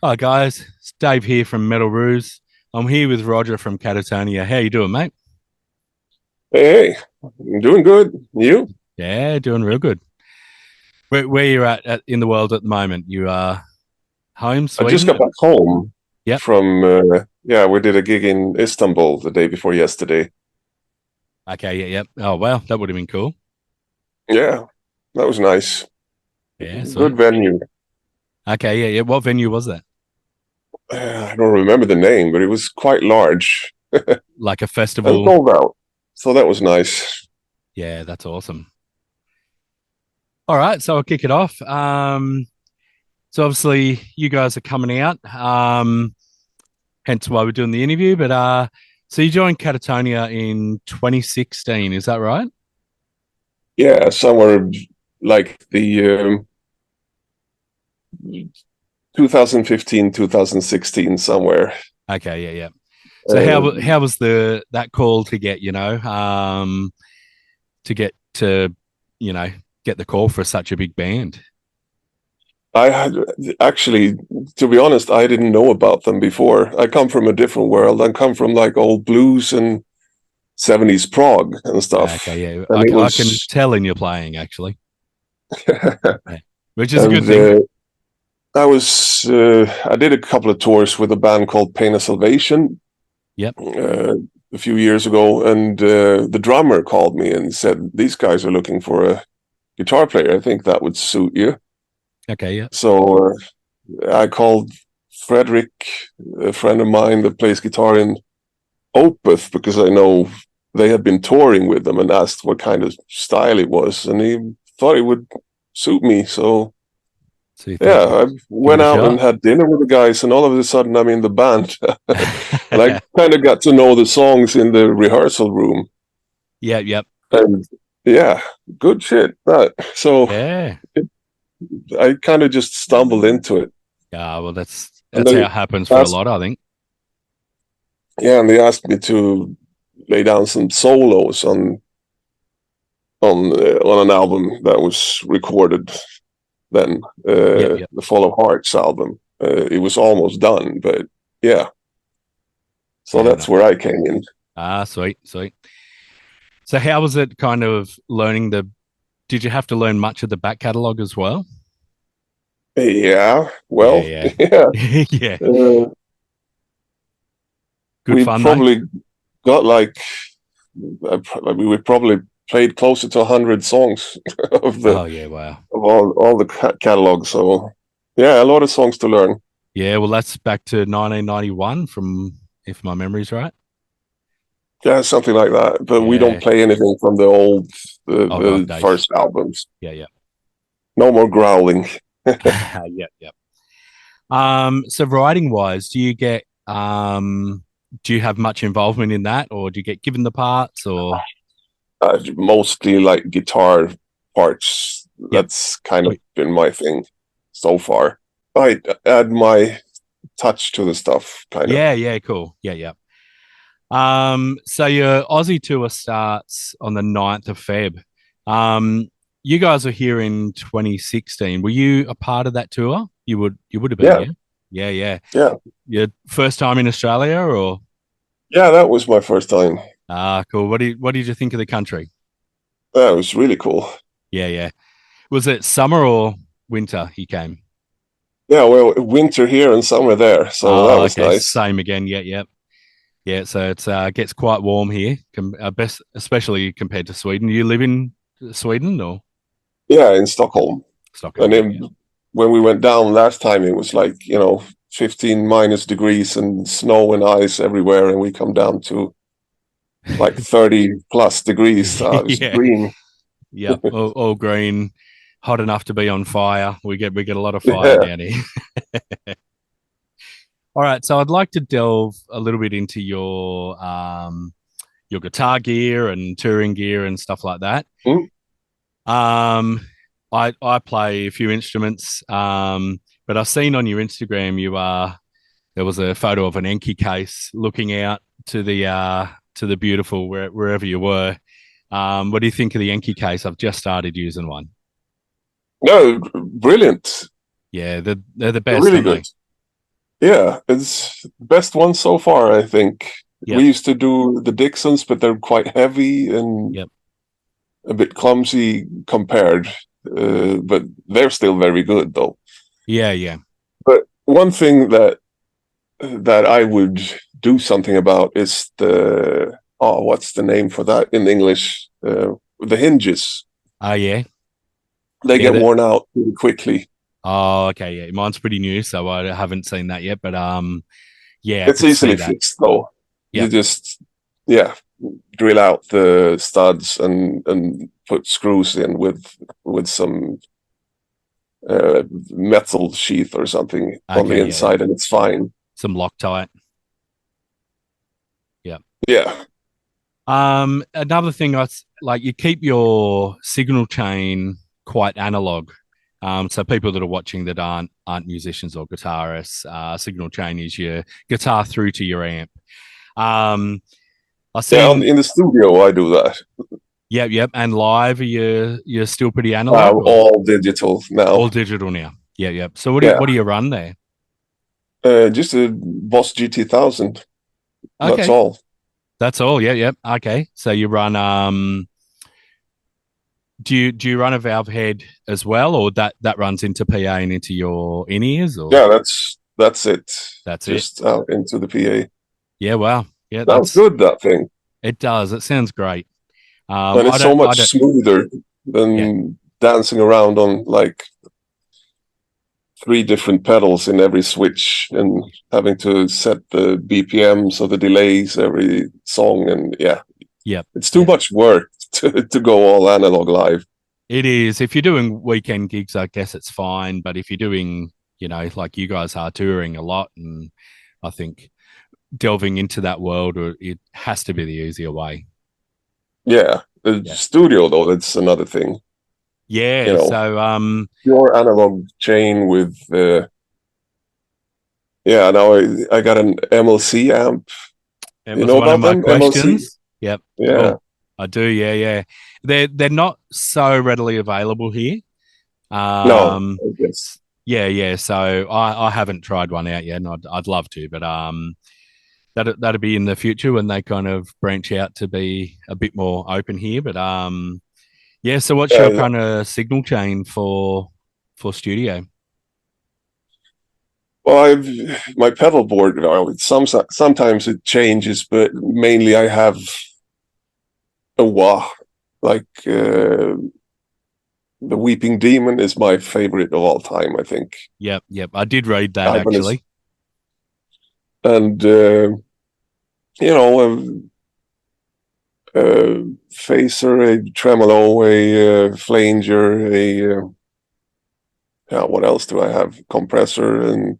Hi guys, it's Dave here from Metal Roos. I'm here with Roger from Katatonia. How you doing, mate? Hey, I'm doing good. You? Yeah, doing real good. Where you at in the world at the moment? You are home, I just Sweden? got back home Yep. from, yeah, we did a gig in Istanbul the day before yesterday. Okay, yeah, yep. Oh wow, that would have been cool. Yeah, that was nice. Yeah, Good sweet. venue. Okay, yeah, yeah. What venue was that? I don't remember the name, but it was quite large Like a and festival? sold out. So that was nice. Yeah, that's awesome. All right, so I'll kick it off. So obviously you guys are coming out, hence why we're doing the interview. But so you joined Catatonia in 2016, is that right? Yeah, somewhere like the 2015, 2016, somewhere. Okay, yeah, yeah. So Uh, how was the that call to get to get to you know get the call for such a big band? I had actually, to be honest, I didn't know about them before. I come from a different world. I come from like old blues and 70s prog and stuff. Okay, yeah, And it I can was, tell in your playing actually, yeah. Which is a and good thing. I did a couple of tours with a band called Pain of Salvation Yep. a few years ago. And the drummer called me and said, "These guys are looking for a guitar player. I think that would suit you." Okay, yeah. So I called Frederick, a friend of mine that plays guitar in Opeth, because I know they had been touring with them, and asked what kind of style it was, and he thought it would suit me. So So you thought yeah, I give it went a out and shot. had dinner with the guys, and all of a sudden I'm in the band, and I kind of got to know the songs in the rehearsal room, Yeah, yep. and yeah, good shit. So Yeah. I kind of just stumbled into it, Yeah, well and that's how it they happens for a asked, lot, I think. yeah, and they asked me to lay down some solos on an album that was recorded then, Yep, yep. the Fall of Hearts album. It was almost done, but yeah, so Yeah, that's no. where I came in. Sweet, sweet. So how was it kind of learning the did you have to learn much of the back catalog as well? Yeah, Yeah, well, yeah. yeah, Yeah. uh, Good we fun though. probably got like we probably played closer to 100 songs of the Oh yeah, wow. of all the catalog. So yeah, a lot of songs to learn. Yeah, well that's back to 1991 from if my memory's right. Yeah, something like that. But we don't Yeah. play anything from the old, Old the days. first albums. Yeah, yeah. No more growling. Yep, yep. So writing wise, do you have much involvement in that or do you get given the parts or Mostly like guitar parts. yep. That's kind of Sweet. been my thing so far. I add my touch to the stuff, kind of. Yeah, yeah, cool. Yeah, yeah. So your Aussie tour starts on the 9th of Feb. You guys were here in 2016. Were you a part of that tour? You would have been, Yeah, yeah? Yeah, yeah. yeah, Your first time in Australia or yeah. That was my first time. cool. What did you think of the country? That was really cool. Yeah, yeah. Was it summer or winter you came? Yeah, well, winter here and summer there, so that Oh, was okay. nice. Same again. Yeah, yeah. Yeah, so it's gets quite warm here, best especially compared to Sweden. You live in Sweden or Yeah, in Stockholm. Stockholm? And Yeah, yeah. then when we went down last time, it was like, 15 minus degrees and snow and ice everywhere. And we come down to like 30 plus degrees. It's Yeah, green. yep. All green, hot enough to be on fire. We get a lot of fire Yeah. down here. All right, so I'd like to delve a little bit into your guitar gear and touring gear and stuff like that. Mm. Um, I play a few instruments, but I've seen on your Instagram there was a photo of an Enki case looking out to the beautiful wherever you were. What do you think of the Enki case? I've just started using one. No, brilliant. Yeah, they're the They're best, really aren't good. they? Yeah, it's the best one so far, I think. Yep. We used to do the Dixons, but they're quite heavy and Yep. a bit clumsy compared. But they're still very good, though. Yeah. Yeah. But one thing that I would do something about is the what's the name for that in English? The hinges. Oh, yeah. They Yeah. get worn out pretty quickly. Oh, okay. Yeah. Mine's pretty new, so I haven't seen that yet. But yeah, I It's could see easily that. fixed though. You Yep. just yeah, drill out the studs and put screws in with some metal sheath or something on the Okay. Yeah. inside, and it's fine. Some Loctite. Yeah. Yeah, Another thing like you keep your signal chain quite analog. So people that are watching that aren't musicians or guitarists, signal chain is your guitar through to your amp. Um, I yeah. seen, In the studio, I do that. yep. And live, you're still pretty analog or All digital now. all digital now? Yep. So Yeah, what do you run there? just a Boss GT 1000. That's Okay, all. that's all. Yep. Okay, so you run do you run a valve head as well, or that runs into PA and into your in ears, or Yeah, that's it. that's it? Just out into the PA. Yeah, wow. Yeah, Sounds that's good, that thing. it does. It sounds great. And it's so I much don't. smoother Yeah, than dancing around on like three different pedals in every switch and having to set the BPMs or the delays every song. And yeah, yep, it's too yeah. much work to go all analog live. It is. If you're doing weekend gigs, I guess it's fine. But if you're doing, like you guys are touring a lot, and I think delving into that world, it has to be the easier way. Yeah. The Yeah. studio, though, that's another thing. You Yeah. know, So, pure analog chain with, yeah, now I got an MLC amp. it You was know one of about my them? MLC? questions. Yep. Yeah. Oh, I do. Yeah. They're not so readily available here. No, Um, I guess. yeah. So I haven't tried one out yet, and I'd love to, but that'll be in the future when they kind of branch out to be a bit more open here. But yeah. So what's your Yeah, kind of signal chain for studio? well, my pedal board. Well, sometimes it changes, but mainly I have a wah. Like the Weeping Demon is my favorite of all time, I think. Yep. I did read that Ibanez. actually. And you know, a phaser, a tremolo, a flanger, yeah, what else do I have? Compressor and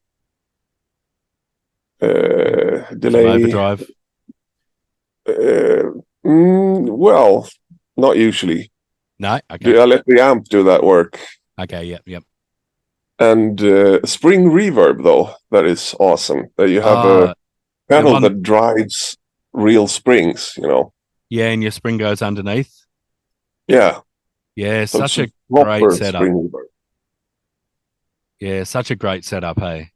Some delay. overdrive. Uh, well, not usually. No. Okay. I let the amp do that work. Okay. Yep. And spring reverb, though, that is awesome. That you have a The pedal one. that drives real springs, you know. Yeah, and your spring goes underneath. Yeah, Yeah, so it's such a a great proper setup. spring reverb. Yeah, such a great setup. Hey,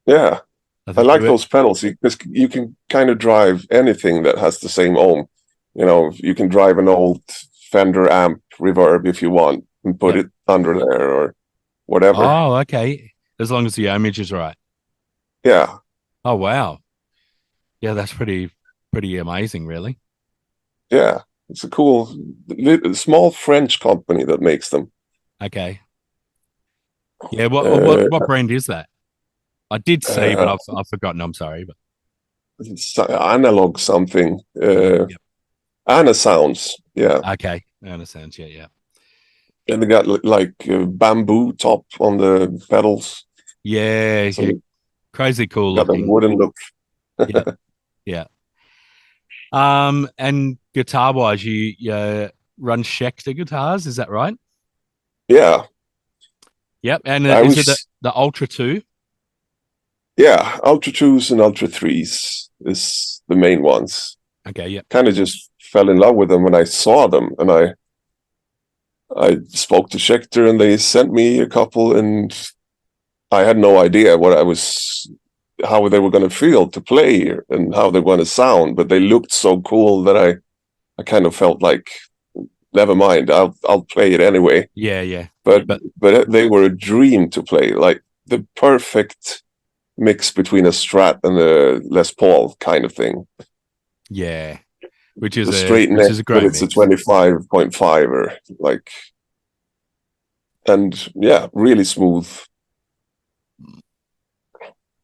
Yeah, I I think like those pedals because you can kind of drive anything that has the same ohm. You know, you can drive an old Fender amp reverb if you want and put Yep. it under there or whatever. Oh, okay. As long as the image is right. Yeah, Oh, wow. Yeah, that's pretty amazing, really. yeah. It's a cool, small French company that makes them. Okay. Yeah. What what Uh, what brand is that? I did see, but uh, I've forgotten. I'm sorry, but it's analog something. yep. Anna Sounds. Yeah. Okay, I understand. Yeah. And they got like bamboo top on the pedals. So Yeah. they Crazy cool got a looking. wooden look. Yeah. Yeah. And guitar wise, you run Schecter guitars, is that right? Yeah. Yep. And I is it was, the Ultra 2? yeah, Ultra 2s and Ultra 3s is the main ones. Okay, yep. Kind of just fell in love with them when I saw them. And I spoke to Schecter and they sent me a couple and I had no idea what I was how they were going to feel to play and how they were going to sound, but they looked so cool that I kind of felt like, never mind, I'll play it anyway. Yeah, yeah. But But but they were a dream to play, like the perfect mix between a Strat and a Les Paul kind of thing. yeah, The straight which neck, is a but great it's a mix. 25.5 or like, and yeah, really smooth.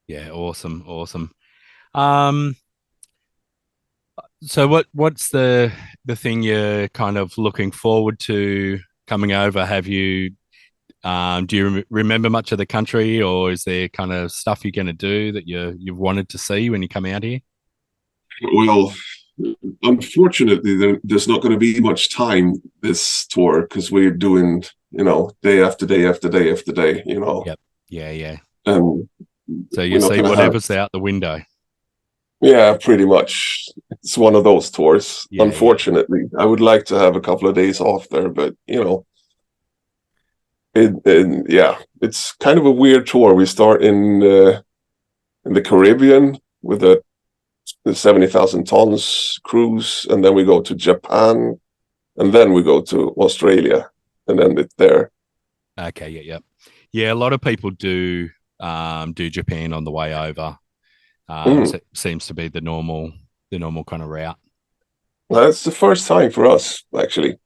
Yeah, awesome, awesome. Um, so what's the thing you're kind of looking forward to coming over? Have you do you remember much of the country, or is there kind of stuff you're going to do that you've wanted to see when you come out here? Well, unfortunately, there's not going to be much time this tour because we're doing, day after day after day after day, Yep. Yeah, yeah. and So you we're not see going to have, whatever's out the window. yeah, pretty much. It's one of those tours. Yeah, yeah. Unfortunately, I would like to have a couple of days off there, but yeah, it's kind of a weird tour. We start in the Caribbean with the 70,000 tons cruise, and then we go to Japan, and then we go to Australia, and then it's there. Okay, yeah, yeah. Yeah, a lot of people do Japan on the way over. Mm. So it seems to be the normal kind of route. That's the first time for us, actually.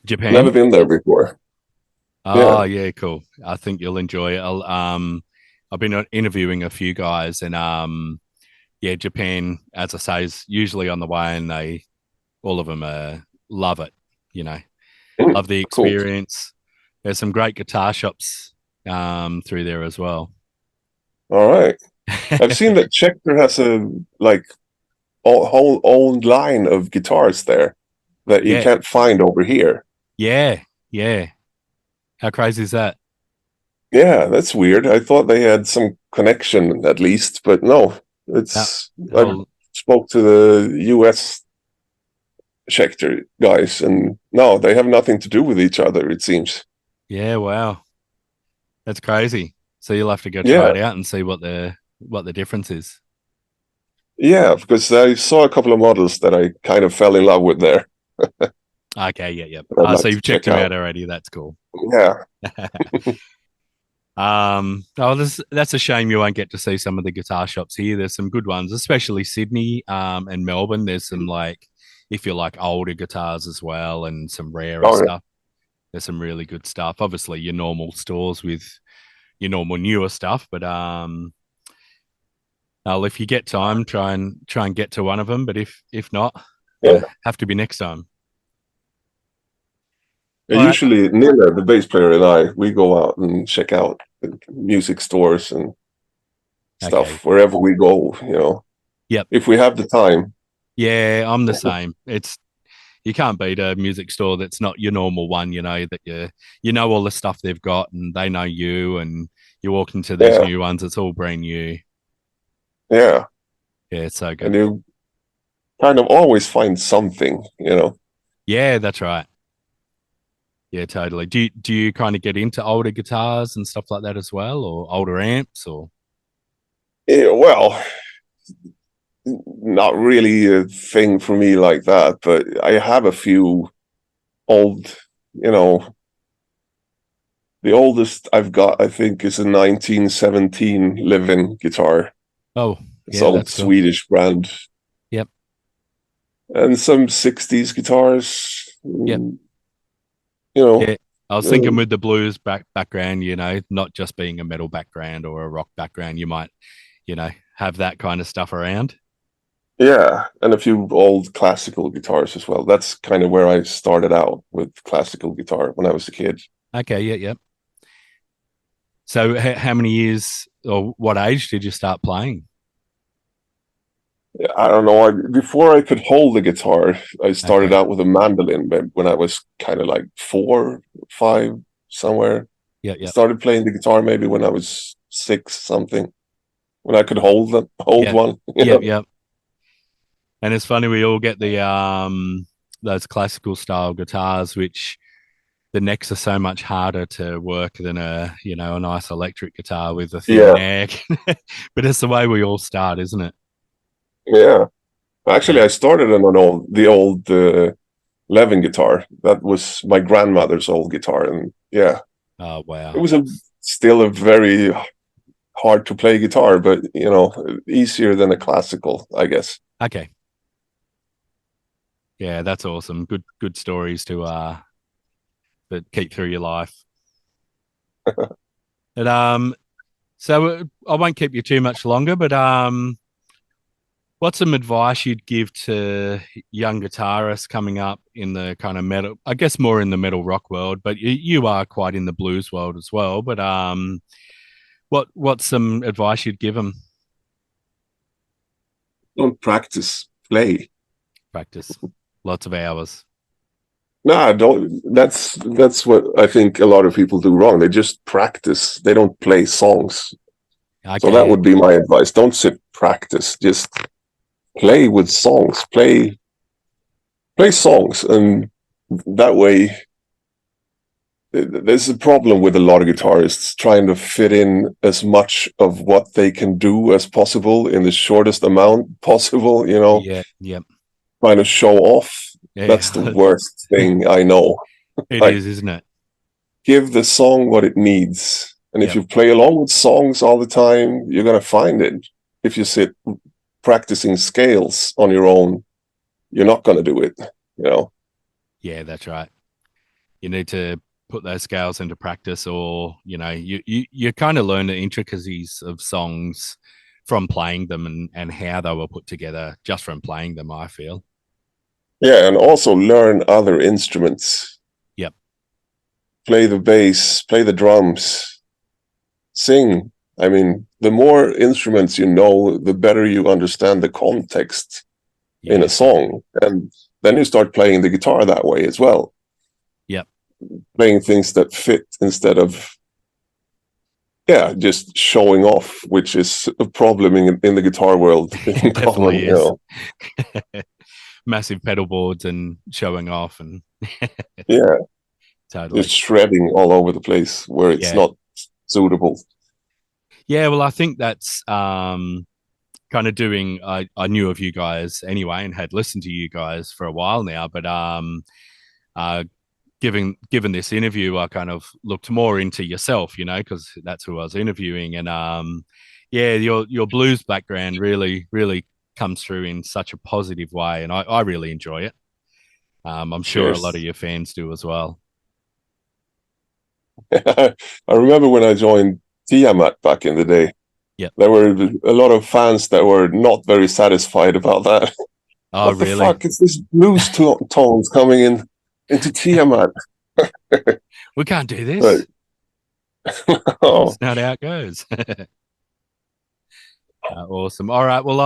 Japan? Never been there before. Oh, Yeah. yeah, cool. I think you'll enjoy it. I've been interviewing a few guys, and yeah, Japan, as I say, is usually on the way, and they all of them love it. You know, Mm. love the Cool. experience. There's some great guitar shops through there as well. All right. I've seen that Schecter has a like whole own line of guitars there that you Yeah, can't find over here. yeah, yeah. How crazy is that? Yeah, that's weird. I thought they had some connection at least, but no. No, It's I oh, spoke to the US Schecter guys, and no, they have nothing to do with each other, it seems. yeah, wow, that's crazy. So you'll have to go try Yeah, it out and see what the difference is. yeah, because I saw a couple of models that I kind of fell in love with there Okay, yeah, yeah. that I'd So like to you've checked check them out. out already. That's cool. Yeah. Oh, that's a shame you won't get to see some of the guitar shops here. There's some good ones, especially Sydney, and Melbourne. There's some like, if you like older guitars as well, and some rarer Oh, yeah. stuff. There's some really good stuff. Obviously, your normal stores with your normal newer stuff, but if you get time, try and get to one of them. But if not, Yeah. have to be next time. Yeah, All right. usually Nina, the bass player, and I, we go out and check out the music stores and Okay. stuff wherever we go, Yep. if we have the time. Yeah, I'm the same. It's you can't beat a music store that's not your normal one, that you know all the stuff they've got and they know you and you walk into these Yeah, new ones, it's all brand new. yeah. Yeah, it's so And good. you kind of always find something. Yeah, that's right. Yeah, totally. Do you kind of get into older guitars and stuff like that as well, or older amps or Yeah, well, not really a thing for me like that, but I have a few old, you know, the oldest I've got, I think, is a 1917 Living guitar. oh, It's yeah, old that's cool. Swedish brand. Yep. And some 60s guitars, Yep. you know, Yeah. I was thinking uh, with the blues background, not just being a metal background or a rock background, you might, have that kind of stuff around. yeah, and a few old classical guitars as well. That's kind of where I started out with classical guitar when I was a kid. Okay, yeah, yeah. So, how many years or what age did you start playing? I don't know. Before I could hold the guitar, I started Okay, out with a mandolin when I was kind of like 4, 5, somewhere. yeah, I yeah, started playing the guitar maybe when I was 6 something, when I could hold yeah, one. yeah, yeah. And it's funny we all get the those classical style guitars, which the necks are so much harder to work than a nice electric guitar with a thin Yeah, neck. But it's the way we all start, isn't it? yeah. Actually, Yeah. I started on the old Levin guitar. That was my grandmother's old guitar, and yeah, Oh it wow. was still a very hard to play guitar, but easier than a classical, I guess. Okay. Yeah, that's awesome. Good stories to that keep through your life. But so I won't keep you too much longer, but what's some advice you'd give to young guitarists coming up in the kind of metal, I guess more in the metal rock world, but you are quite in the blues world as well. But what's some advice you'd give them? Don't practice, play. Practice, lots of hours. Nah, don't. That's what I think a lot of people do wrong. They just practice. They don't play songs. So that Okay, would be my advice. Don't sit practice. Just play with songs. Play songs, and that way. There's a problem with a lot of guitarists trying to fit in as much of what they can do as possible in the shortest amount possible. yeah, yeah, Trying to show off. That's the yeah. worst thing I know. It Like, is, isn't it? give the song what it needs. And if Yep. you play along with songs all the time, you're going to find it. If you sit practicing scales on your own, you're not going to do it, you know? Yeah, that's right. You need to put those scales into practice, or you kind of learn the intricacies of songs from playing them, and how they were put together just from playing them, I feel. Yeah, and also learn other instruments. Yep. Play the bass, play the drums, sing. I mean, the more instruments you know, the better you understand the context in Yeah, a definitely. song. And then you start playing the guitar that way as well, Yep. playing things that fit instead of, yeah, just showing off, which is a problem in the guitar world in It common, definitely is. Massive pedal boards and showing off, and Yeah, just totally. shredding all over the place where it's Yeah. not suitable. Yeah, well, I think that's kind of doing. I knew of you guys anyway and had listened to you guys for a while now, but uh given this interview, I kind of looked more into yourself, because that's who I was interviewing. And yeah, your blues background really comes through in such a positive way, and I really enjoy it. I'm sure a lot of Cheers. your fans do as well. I remember when I joined Tiamat back in the day, Yep. there were a lot of fans that were not very satisfied about that. Oh, What the really? fuck is this blues tones coming into Tiamat? We can't do But, this. oh, It's not how it goes. Awesome. All right. Well,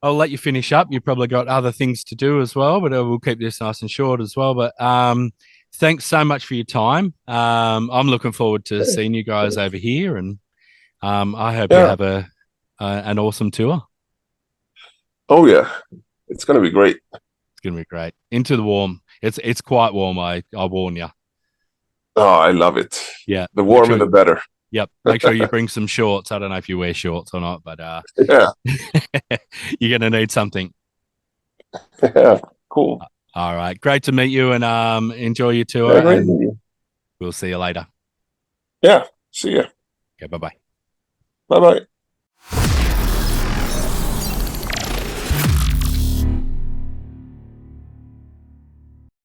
I'll let you finish up. You've probably got other things to do as well, but we'll keep this nice and short as well. But thanks so much for your time. I'm looking forward to seeing you guys over here, and I hope you yeah. have an awesome tour. Oh, yeah. It's going to be great. It's gonna be great. Into the warm. It's quite warm. I warn you. Oh, I love it. Yeah. The Make warmer, sure. the better. Yep. Make sure you bring some shorts. I don't know if you wear shorts or not, but Yeah. you're gonna need something. Yeah. Cool. All right. Great to meet you, and enjoy your tour, Yeah, great. and we'll see you later. Yeah. See ya. Okay. Bye bye. Bye bye.